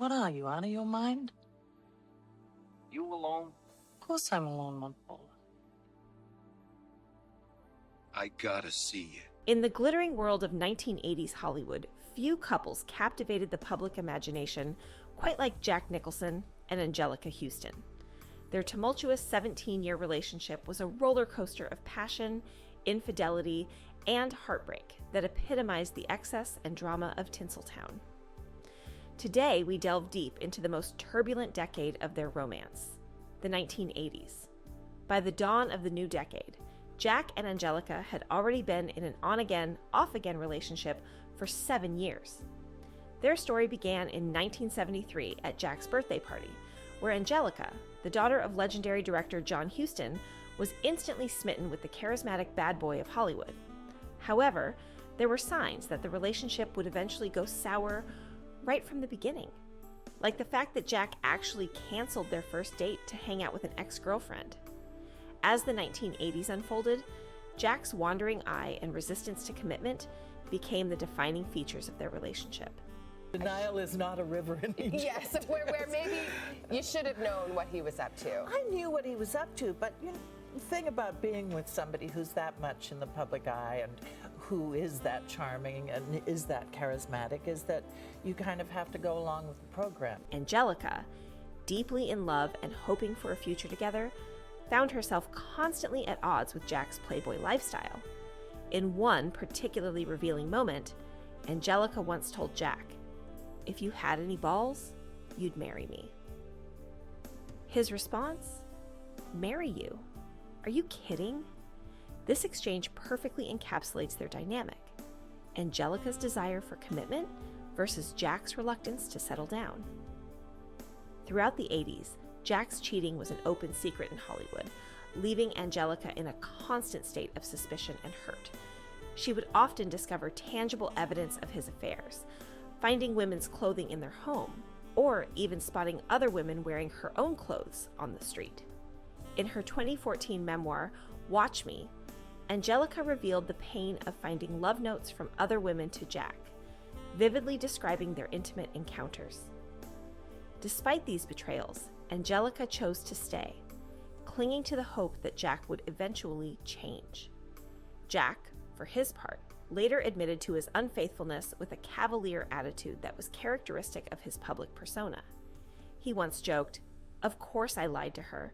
What are you, out of your mind? You alone? Of course I'm alone, Montola. I gotta see you. In the glittering world of 1980s Hollywood, few couples captivated the public imagination quite like Jack Nicholson and Anjelica Huston. Their tumultuous 17-year relationship was a roller coaster of passion, infidelity, and heartbreak that epitomized the excess and drama of Tinseltown. Today, we delve deep into the most turbulent decade of their romance, the 1980s. By the dawn of the new decade, Jack and Anjelica had already been in an on-again, off-again relationship for 7 years. Their story began in 1973 at Jack's birthday party, where Anjelica, the daughter of legendary director John Huston, was instantly smitten with the charismatic bad boy of Hollywood. However, there were signs that the relationship would eventually go sour right from the beginning, like the fact that Jack actually canceled their first date to hang out with an ex-girlfriend. As the 1980s unfolded, Jack's wandering eye and resistance to commitment became the defining features of their relationship. The Nile is not a river in Egypt. Yes, where maybe you should have known what he was up to. I knew what he was up to, but the thing about being with somebody who's that much in the public eye and who is that charming and is that charismatic is that you kind of have to go along with the program. Anjelica, deeply in love and hoping for a future together, found herself constantly at odds with Jack's playboy lifestyle. In one particularly revealing moment, Anjelica once told Jack, "If you had any balls, you'd marry me." His response? "Marry you? Are you kidding?" This exchange perfectly encapsulates their dynamic: Anjelica's desire for commitment versus Jack's reluctance to settle down. Throughout the 80s, Jack's cheating was an open secret in Hollywood, leaving Anjelica in a constant state of suspicion and hurt. She would often discover tangible evidence of his affairs, finding women's clothing in their home, or even spotting other women wearing her own clothes on the street. In her 2014 memoir, Watch Me, Anjelica revealed the pain of finding love notes from other women to Jack, vividly describing their intimate encounters. Despite these betrayals, Anjelica chose to stay, clinging to the hope that Jack would eventually change. Jack, for his part, later admitted to his unfaithfulness with a cavalier attitude that was characteristic of his public persona. He once joked, "Of course I lied to her.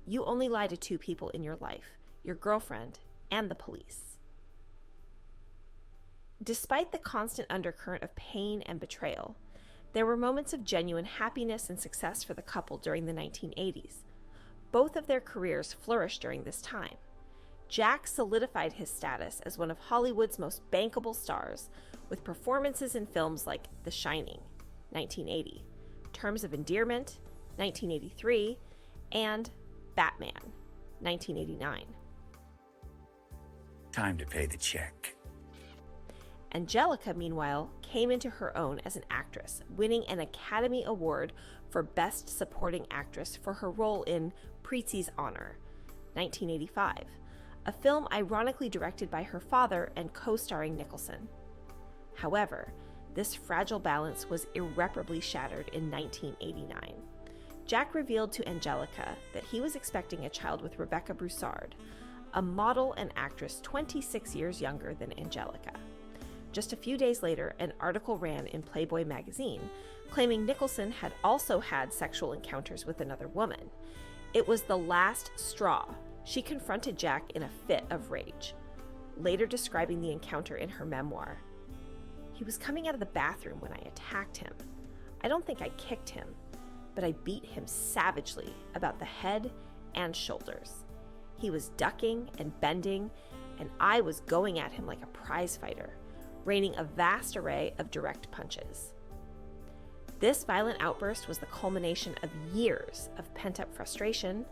You only lie to two people in your life, your girlfriend and the police." Despite the constant undercurrent of pain and betrayal, there were moments of genuine happiness and success for the couple during the 1980s. Both of their careers flourished during this time. Jack solidified his status as one of Hollywood's most bankable stars, with performances in films like The Shining, 1980, Terms of Endearment, 1983, and Batman, 1989. Time to pay the check. Anjelica, meanwhile, came into her own as an actress, winning an Academy Award for Best Supporting Actress for her role in Preetzi's Honor, 1985, a film ironically directed by her father and co-starring Nicholson. However, this fragile balance was irreparably shattered in 1989. Jack revealed to Anjelica that he was expecting a child with Rebecca Broussard, a model and actress 26 years younger than Anjelica. Just a few days later, an article ran in Playboy magazine claiming Nicholson had also had sexual encounters with another woman. It was the last straw. She confronted Jack in a fit of rage, later describing the encounter in her memoir. "He was coming out of the bathroom when I attacked him. I don't think I kicked him, but I beat him savagely about the head and shoulders. He was ducking and bending, and I was going at him like a prize fighter, raining a vast array of direct punches." This violent outburst was the culmination of years of pent-up frustration,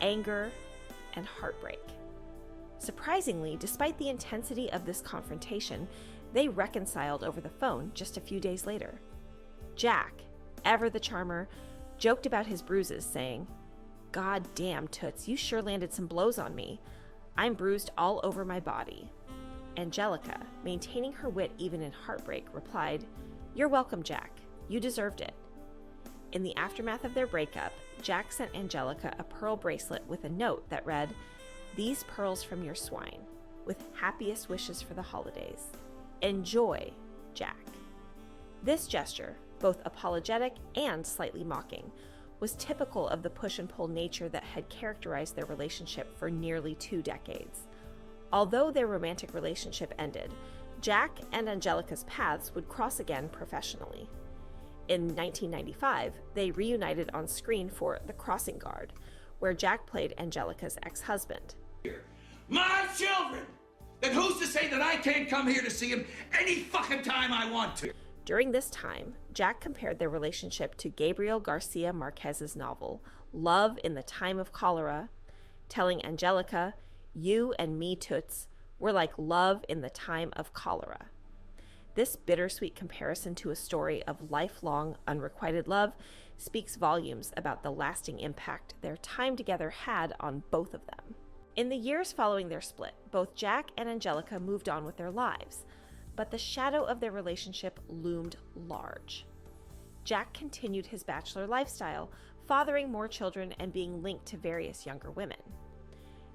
anger, and heartbreak. Surprisingly, despite the intensity of this confrontation, they reconciled over the phone just a few days later. Jack, ever the charmer, joked about his bruises, saying, "God damn, Toots, you sure landed some blows on me. I'm bruised all over my body." Anjelica, maintaining her wit even in heartbreak, replied, "You're welcome, Jack. You deserved it." In the aftermath of their breakup, Jack sent Anjelica a pearl bracelet with a note that read, "These pearls from your swine, with happiest wishes for the holidays. Enjoy, Jack." This gesture, both apologetic and slightly mocking, was typical of the push and pull nature that had characterized their relationship for nearly 2 decades. Although their romantic relationship ended, Jack and Anjelica's paths would cross again professionally. In 1995, they reunited on screen for The Crossing Guard, where Jack played Anjelica's ex-husband. My children! Then who's to say that I can't come here to see him any fucking time I want to? During this time, Jack compared their relationship to Gabriel Garcia Marquez's novel, Love in the Time of Cholera, telling Anjelica, "You and me, Toots, were like love in the time of cholera." This bittersweet comparison to a story of lifelong, unrequited love speaks volumes about the lasting impact their time together had on both of them. In the years following their split, both Jack and Anjelica moved on with their lives, but the shadow of their relationship loomed large. Jack continued his bachelor lifestyle, fathering more children and being linked to various younger women.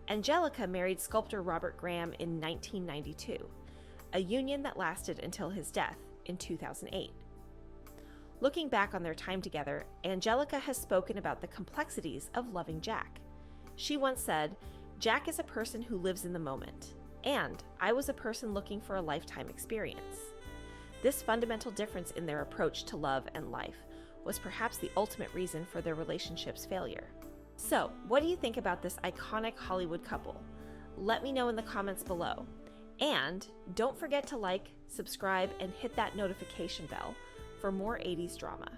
Anjelica married sculptor Robert Graham in 1992, a union that lasted until his death in 2008. Looking back on their time together, Anjelica has spoken about the complexities of loving Jack. She once said, "Jack is a person who lives in the moment, and I was a person looking for a lifetime experience." This fundamental difference in their approach to love and life was perhaps the ultimate reason for their relationship's failure. So, what do you think about this iconic Hollywood couple? Let me know in the comments below. And don't forget to like, subscribe, and hit that notification bell for more 80s drama.